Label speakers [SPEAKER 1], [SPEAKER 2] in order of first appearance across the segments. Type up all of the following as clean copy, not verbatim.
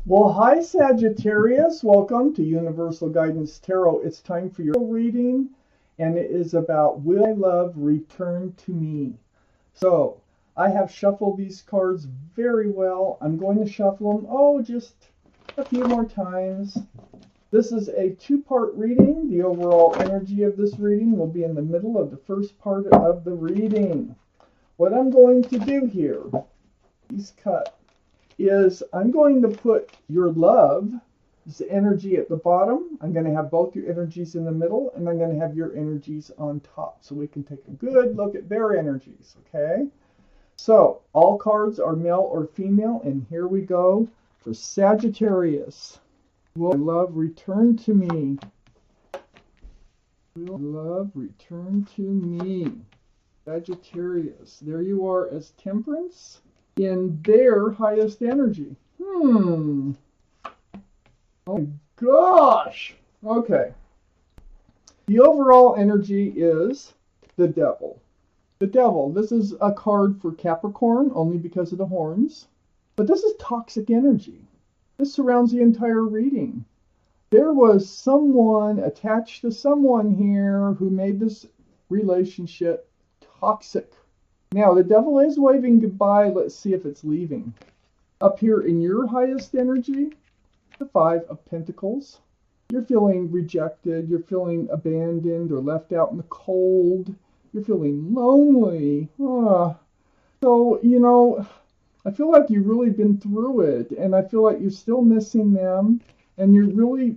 [SPEAKER 1] Well, hi Sagittarius. Welcome to Universal Guidance Tarot. It's time for your reading, and it is about Will I Love Return to Me? So, I have shuffled these cards very well. I'm going to shuffle them, just a few more times. This is a two-part reading. The overall energy of this reading will be in the middle of the first part of the reading. What I'm going to do here, these cut, is I'm going to put your love, this energy at the bottom. I'm going to have both your energies in the middle, and I'm going to have your energies on top, so we can take a good look at their energies, okay? So, all cards are male or female, and here we go for Sagittarius. Will love return to me? Will love return to me? Sagittarius, there you are as Temperance in their highest energy. Oh my gosh. Okay. The overall energy is the Devil. The Devil. This is a card for Capricorn only because of the horns. But this is toxic energy. This surrounds the entire reading. There was someone attached to someone here who made this relationship toxic. Now, the Devil is waving goodbye. Let's see if it's leaving. Up here in your highest energy, the Five of Pentacles. You're feeling rejected. You're feeling abandoned or left out in the cold. You're feeling lonely. So, I feel like you've really been through it. And I feel like you're still missing them. And you're really,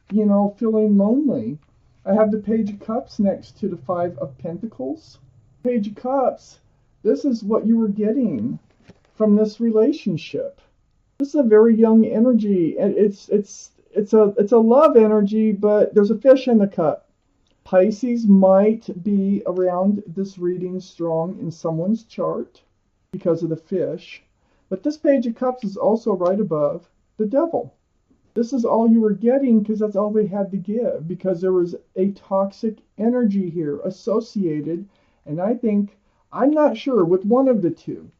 [SPEAKER 1] feeling lonely. I have the Page of Cups next to the Five of Pentacles. Page of Cups. This is what you were getting from this relationship. This is a very young energy, and it's a love energy, but there's a fish in the cup. Pisces might be around this reading strong in someone's chart because of the fish, but this Page of Cups is also right above the Devil. This is all you were getting because that's all they had to give, because there was a toxic energy here associated, and I'm not sure with one of the two.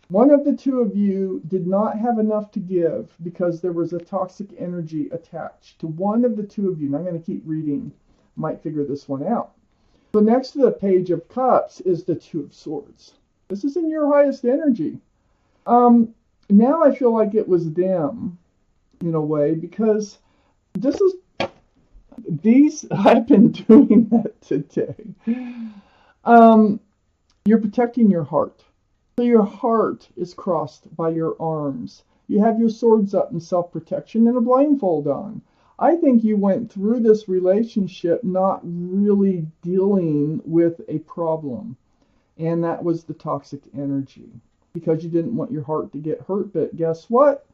[SPEAKER 1] One of the two of you did not have enough to give because there was a toxic energy attached to one of the two of you. And I'm going to keep reading. Might figure this one out. So next to the Page of Cups is the Two of Swords. This is in your highest energy. Now I feel like it was them in a way, because I've been doing that today. You're protecting your heart. So your heart is crossed by your arms. You have your swords up in self-protection and a blindfold on. I think you went through this relationship not really dealing with a problem. And that was the toxic energy. Because you didn't want your heart to get hurt. But guess what?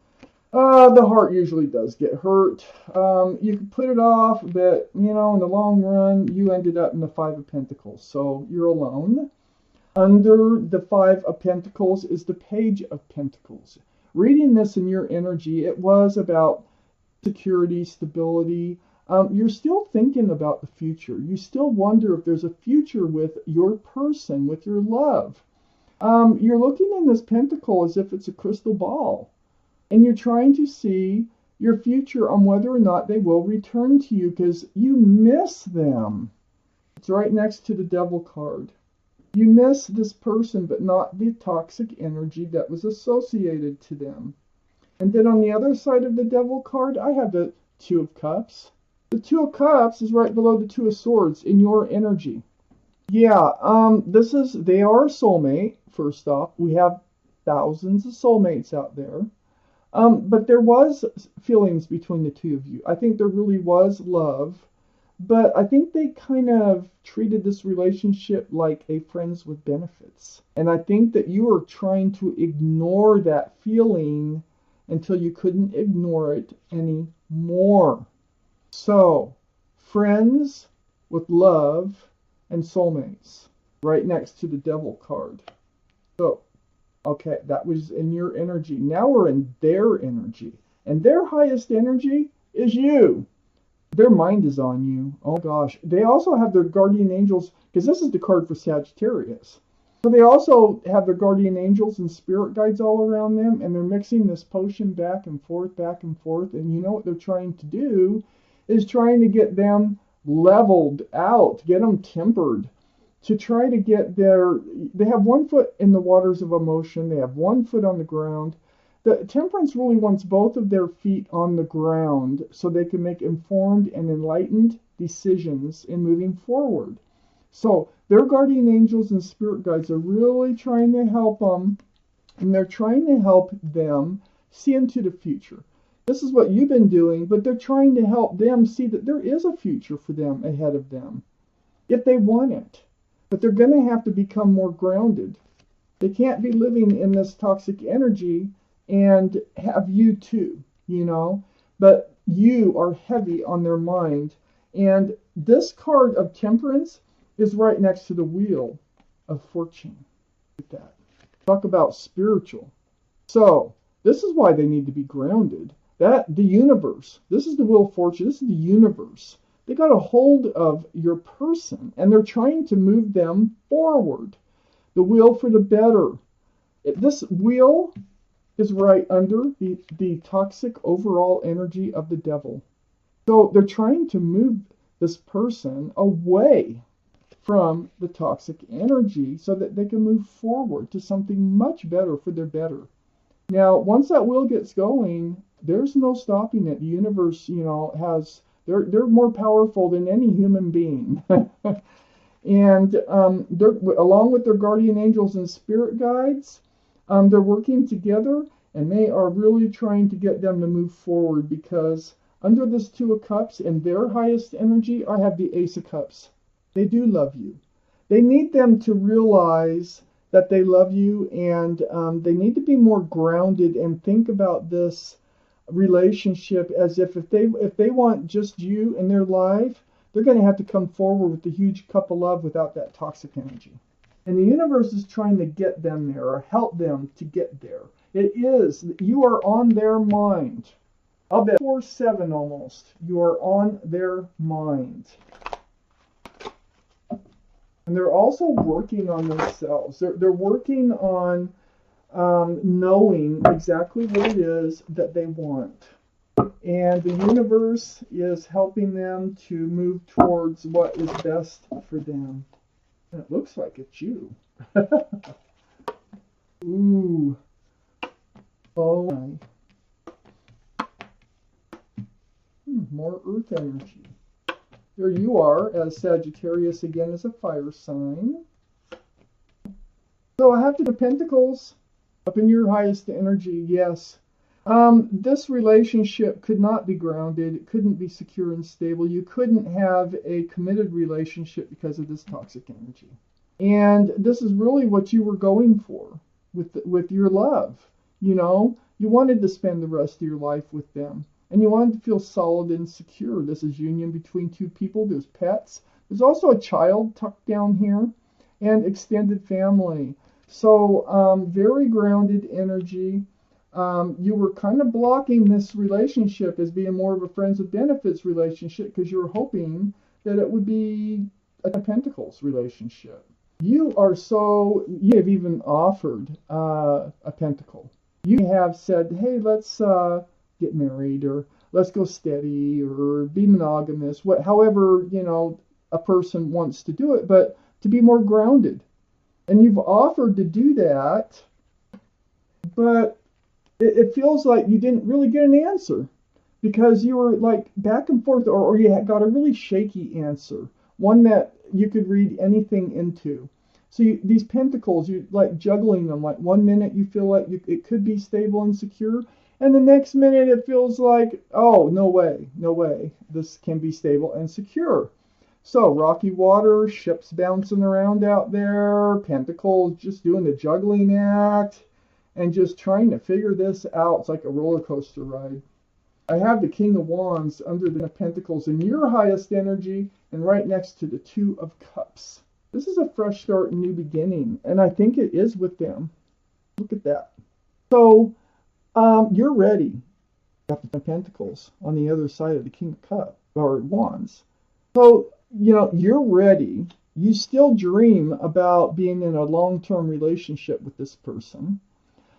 [SPEAKER 1] The heart usually does get hurt. You could put it off, but, in the long run, you ended up in the Five of Pentacles. So you're alone. Under the Five of Pentacles is the Page of Pentacles. Reading this in your energy, it was about security, stability. You're still thinking about the future. You still wonder if there's a future with your person, with your love. You're looking in this pentacle as if it's a crystal ball. And you're trying to see your future on whether or not they will return to you because you miss them. It's right next to the Devil card. You miss this person, but not the toxic energy that was associated to them. And then on the other side of the Devil card, I have the Two of Cups. The Two of Cups is right below the Two of Swords in your energy. Yeah, they are a soulmate, first off. We have thousands of soulmates out there. But there was feelings between the two of you. I think there really was love. But I think they kind of treated this relationship like a friends with benefits. And I think that you were trying to ignore that feeling until you couldn't ignore it anymore. So, friends with love and soulmates. Right next to the Devil card. So, okay, that was in your energy. Now we're in their energy. And their highest energy is you. Their mind is on you. Oh gosh. They also have their guardian angels, because this is the card for Sagittarius. So they also have their guardian angels and spirit guides all around them, and they're mixing this potion back and forth, back and forth. And you know what they're trying to do is trying to get them leveled out, get them tempered, to try to get they have one foot in the waters of emotion, they have one foot on the ground. The temperance really wants both of their feet on the ground so they can make informed and enlightened decisions in moving forward. So their guardian angels and spirit guides are really trying to help them, and they're trying to help them see into the future. This is what you've been doing, but they're trying to help them see that there is a future for them ahead of them, if they want it. But they're going to have to become more grounded. They can't be living in this toxic energy and have you too, you know. But you are heavy on their mind. And this card of temperance is right next to the wheel of fortune. Look at that. Talk about spiritual. So this is why they need to be grounded. The universe. This is the wheel of fortune. This is the universe. They got a hold of your person, and they're trying to move them forward. The wheel for the better. This wheel is right under the toxic overall energy of the devil. So they're trying to move this person away from the toxic energy so that they can move forward to something much better for their better. Now, once that wheel gets going, there's no stopping it. The universe, you know, they're more powerful than any human being. And they're, along with their guardian angels and spirit guides, they're working together, and they are really trying to get them to move forward, because under this Two of Cups and their highest energy, I have the Ace of Cups. They do love you. They need them to realize that they love you, and they need to be more grounded and think about this relationship as if they want just you in their life, they're going to have to come forward with the huge cup of love without that toxic energy. And the universe is trying to get them there, or help them to get there. It is. You are on their mind. I'll bet 4/7 almost. You are on their mind. And they're also working on themselves. They're working on knowing exactly what it is that they want. And the universe is helping them to move towards what is best for them. And it looks like it's you. Ooh. Oh my. More earth energy. There you are, as Sagittarius again as a fire sign. So I have the Pentacles up in your highest energy, yes. This relationship could not be grounded. It couldn't be secure and stable. You couldn't have a committed relationship because of this toxic energy. And this is really what you were going for with your love. You know, you wanted to spend the rest of your life with them. And you wanted to feel solid and secure. This is union between two people. There's pets. There's also a child tucked down here. And extended family. So very grounded energy. You were kind of blocking this relationship as being more of a friends with benefits relationship because you were hoping that it would be a Pentacles relationship. You have even offered a Pentacle. You have said, hey, let's get married, or let's go steady, or be monogamous, however, you know, a person wants to do it, but to be more grounded. And you've offered to do that, but it feels like you didn't really get an answer, because you were like back and forth, or you got a really shaky answer, one that you could read anything into. So these Pentacles, you like juggling them. Like 1 minute you feel like it could be stable and secure, and the next minute it feels like, oh, no way, this can be stable and secure. So rocky water, ships bouncing around out there, Pentacles just doing the juggling act, and just trying to figure this out. It's like a roller coaster ride. I have the King of Wands under the Pentacles in your highest energy, and right next to the Two of Cups. This is a fresh start and new beginning, and I think it is with them. Look at that. So you're ready. Got the Pentacles on the other side of the King of Cups, or Wands. So, you know, you're ready you still dream about being in a long-term relationship with this person.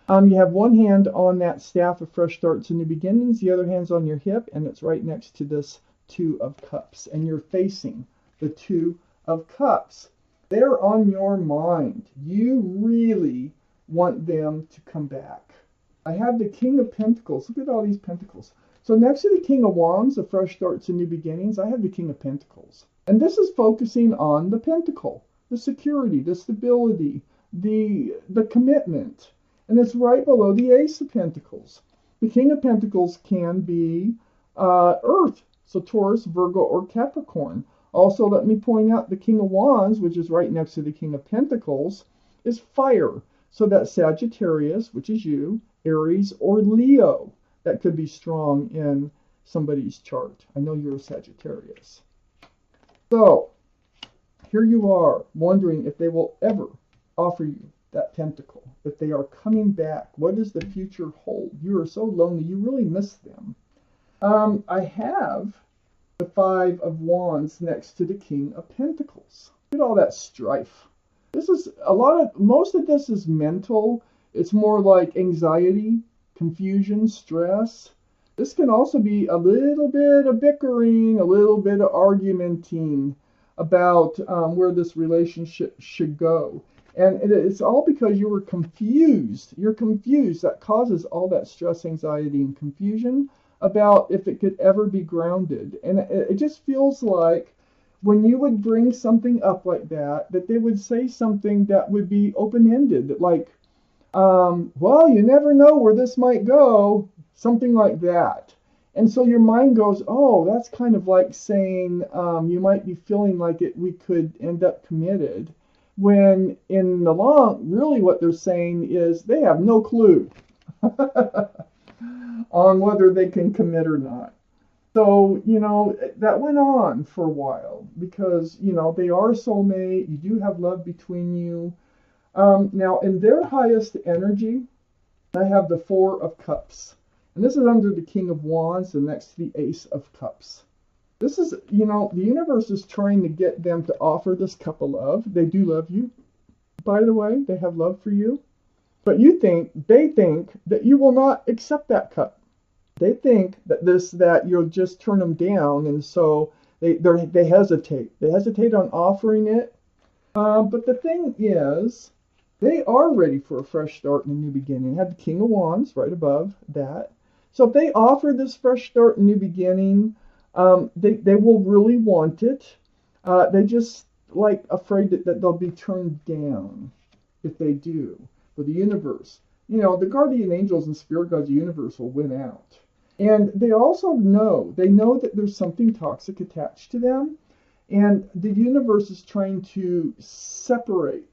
[SPEAKER 1] You have one hand on that staff of fresh starts and new beginnings, the other hand's on your hip, and it's right next to this Two of Cups. And you're facing the Two of Cups. They're on your mind. You really want them to come back. I have the King of Pentacles. Look at all these pentacles. So next to the King of Wands, the fresh starts and new beginnings, I have the King of Pentacles. And this is focusing on the pentacle, the security, the stability, the commitment. And it's right below the Ace of Pentacles. The King of Pentacles can be Earth, so Taurus, Virgo, or Capricorn. Also, let me point out the King of Wands, which is right next to the King of Pentacles, is fire. So that's Sagittarius, which is you, Aries, or Leo. That could be strong in somebody's chart. I know you're a Sagittarius. So, here you are, wondering if they will ever offer you that pentacle, if they are coming back. What does the future hold? You are so lonely, you really miss them. I have the Five of Wands next to the King of Pentacles. Look at all that strife. This is most of this is mental. It's more like anxiety, confusion, stress. This can also be a little bit of bickering, a little bit of argumenting about where this relationship should go. And it's all because you were confused. You're confused. That causes all that stress, anxiety, and confusion about if it could ever be grounded. And it just feels like when you would bring something up like that, that they would say something that would be open-ended, like, well, you never know where this might go, something like that. And so your mind goes, oh, that's kind of like saying you might be feeling like we could end up committed. When in the long, really what they're saying is they have no clue on whether they can commit or not. So, that went on for a while because, they are soulmate. You do have love between you. Now, in their highest energy, I have the Four of Cups. And this is under the King of Wands and next to the Ace of Cups. This is, the universe is trying to get them to offer this cup of love. They do love you. By the way, they have love for you. But they think that you will not accept that cup. They think that you'll just turn them down, and so they hesitate. They hesitate on offering it. But the thing is, they are ready for a fresh start and a new beginning. I have the King of Wands right above that. So if they offer this fresh start and new beginning, they will really want it. They just afraid that they'll be turned down if they do. But the universe, the guardian angels and spirit guides of the universe will win out. And they also know that there's something toxic attached to them. And the universe is trying to separate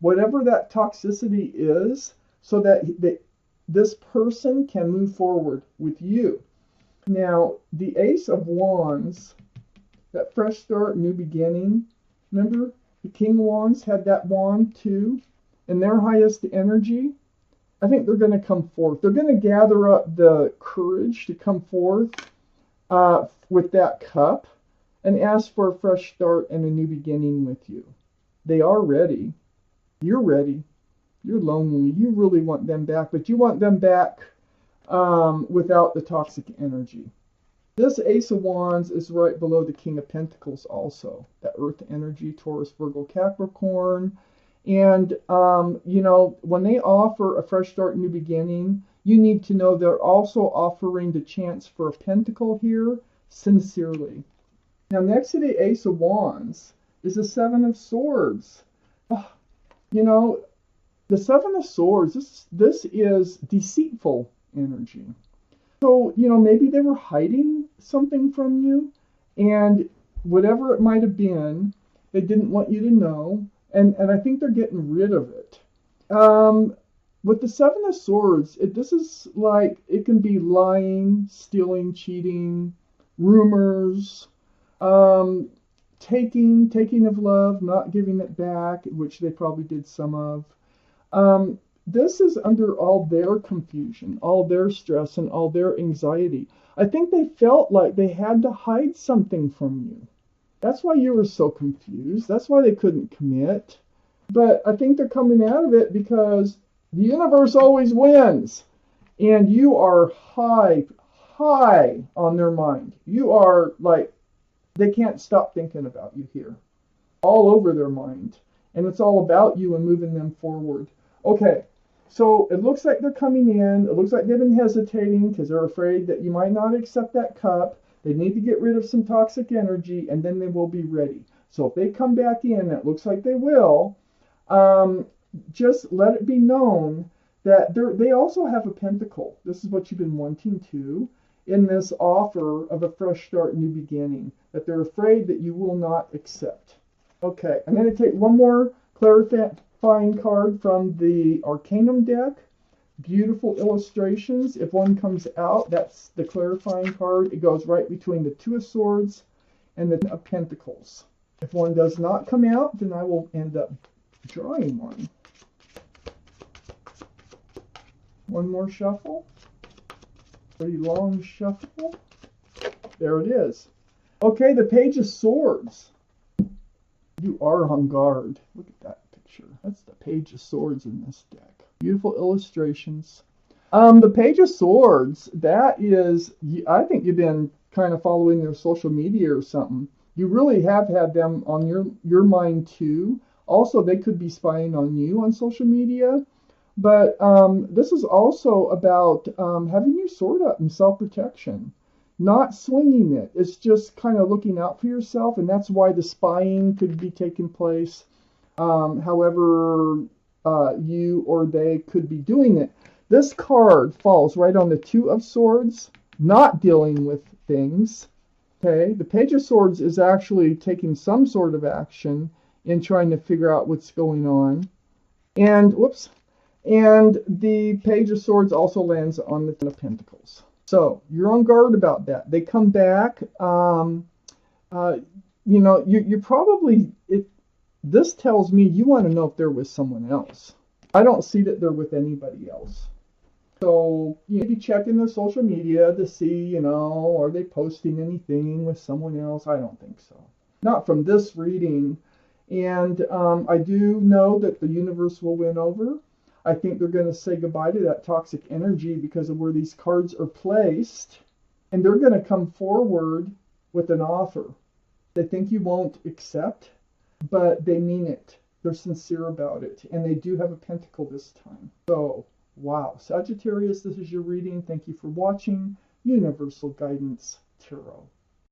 [SPEAKER 1] whatever that toxicity is so that this person can move forward with you. Now, the Ace of Wands, that fresh start, new beginning, remember the King of Wands had that wand too, and their highest energy. I think they're going to come forth. They're going to gather up the courage to come forth with that cup and ask for a fresh start and a new beginning with you. They are ready. You're ready. You're lonely. You really want them back, but you want them back without the toxic energy. This Ace of Wands is right below the King of Pentacles also. That earth energy, Taurus, Virgo, Capricorn. And, when they offer a fresh start, new beginning, you need to know they're also offering the chance for a pentacle here, sincerely. Now, next to the Ace of Wands is the Seven of Swords. The Seven of Swords, this is deceitful energy. So, maybe they were hiding something from you, and whatever it might have been, they didn't want you to know. And I think they're getting rid of it. With the Seven of Swords, this is like, it can be lying, stealing, cheating, rumors, taking of love, not giving it back, which they probably did some of. This is under all their confusion, all their stress, and all their anxiety. I think they felt like they had to hide something from you. That's why you were so confused. That's why they couldn't commit. But I think they're coming out of it because the universe always wins. And you are high, high on their mind. You are like, they can't stop thinking about you here. All over their mind. And it's all about you and moving them forward. Okay, so it looks like they're coming in. It looks like they've been hesitating because they're afraid that you might not accept that cup. They need to get rid of some toxic energy, and then they will be ready. So if they come back in, it looks like they will, just let it be known that they also have a pentacle. This is what you've been wanting to, in this offer of a fresh start, new beginning, that they're afraid that you will not accept. Okay, I'm going to take one more clarifying card from the Arcanum deck. Beautiful illustrations. If one comes out, that's the clarifying card. It goes right between the Two of Swords and the Ten of Pentacles. If one does not come out, then I will end up drawing one. One more shuffle. Pretty long shuffle. There it is. Okay, the Page of Swords. You are on guard. Look at that picture. That's the Page of Swords in this deck. Beautiful illustrations. The Page of Swords, that is, I think you've been kind of following their social media or something. You really have had them on your mind too. Also, they could be spying on you on social media. But this is also about having your sword up in self-protection. Not swinging it. It's just kind of looking out for yourself, and that's why the spying could be taking place. However, you or they could be doing it. This card falls right on the Two of Swords, not dealing with things. Okay, the Page of Swords is actually taking some sort of action in trying to figure out what's going on. And, whoops, and the Page of Swords also lands on the Ten of Pentacles. So you're on guard about that. They come back. You know, you're probably, this tells me you want to know if they're with someone else. I don't see that they're with anybody else. So you be checking their social media to see, you know, are they posting anything with someone else? I don't think so. Not from this reading. And I do know that the universe will win over. I think they're going to say goodbye to that toxic energy because of where these cards are placed. And they're going to come forward with an offer. They think you won't accept, but they mean it. They're sincere about it. And they do have a pentacle this time. So, wow. Sagittarius, this is your reading. Thank you for watching. Universal Guidance Tarot.